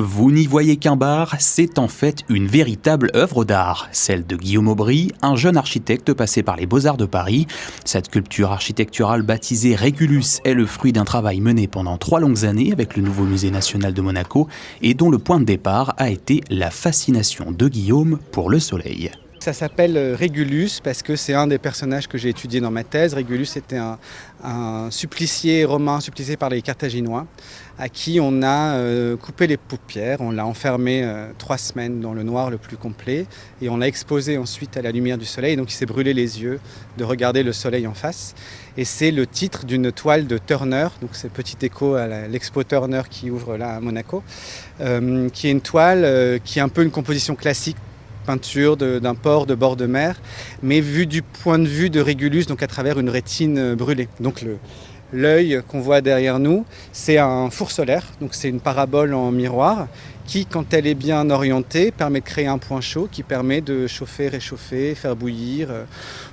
Vous n'y voyez qu'un bar, c'est en fait une véritable œuvre d'art, celle de Guillaume Aubry, un jeune architecte passé par les Beaux-Arts de Paris. Cette sculpture architecturale baptisée Régulus est le fruit d'un travail mené pendant 3 longues années avec le nouveau musée national de Monaco et dont le point de départ a été la fascination de Guillaume pour le soleil. Ça s'appelle Régulus parce que c'est un des personnages que j'ai étudié dans ma thèse. Régulus était un supplicié romain, supplicié par les Carthaginois, à qui on a coupé les paupières, on l'a enfermé 3 semaines dans le noir le plus complet et on l'a exposé ensuite à la lumière du soleil. Donc il s'est brûlé les yeux de regarder le soleil en face. Et c'est le titre d'une toile de Turner, donc c'est petit écho à l'expo Turner qui ouvre là à Monaco, qui est une toile qui est un peu une composition classique, peinture d'un port de bord de mer, mais vue du point de vue de Régulus, donc à travers une rétine brûlée. Donc l'œil qu'on voit derrière nous, c'est un four solaire, donc c'est une parabole en miroir qui, quand elle est bien orientée, permet de créer un point chaud qui permet de chauffer, réchauffer, faire bouillir,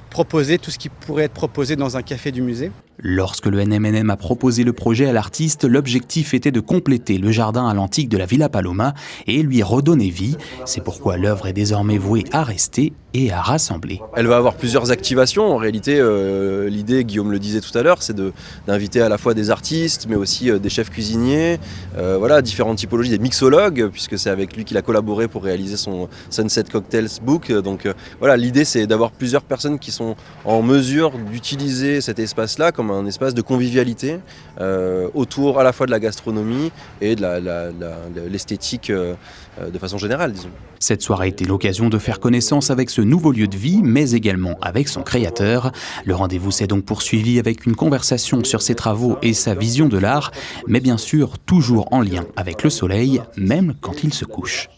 proposer tout ce qui pourrait être proposé dans un café du musée. Lorsque le NMNM a proposé le projet à l'artiste, l'objectif était de compléter le jardin à l'antique de la Villa Paloma et lui redonner vie. C'est pourquoi l'œuvre est désormais vouée à rester et à rassembler. Elle va avoir plusieurs activations. En réalité, l'idée, Guillaume le disait tout à l'heure, c'est d'inviter à la fois des artistes, mais aussi des chefs cuisiniers, différentes typologies, des mixologues, puisque c'est avec lui qu'il a collaboré pour réaliser son Sunset Cocktails Book. Donc l'idée, c'est d'avoir plusieurs personnes qui sont en mesure d'utiliser cet espace-là comme un espace de convivialité autour à la fois de la gastronomie et de l'esthétique de façon générale, disons. Cette soirée était l'occasion de faire connaissance avec ce nouveau lieu de vie, mais également avec son créateur. Le rendez-vous s'est donc poursuivi avec une conversation sur ses travaux et sa vision de l'art, mais bien sûr toujours en lien avec le soleil, même quand il se couche.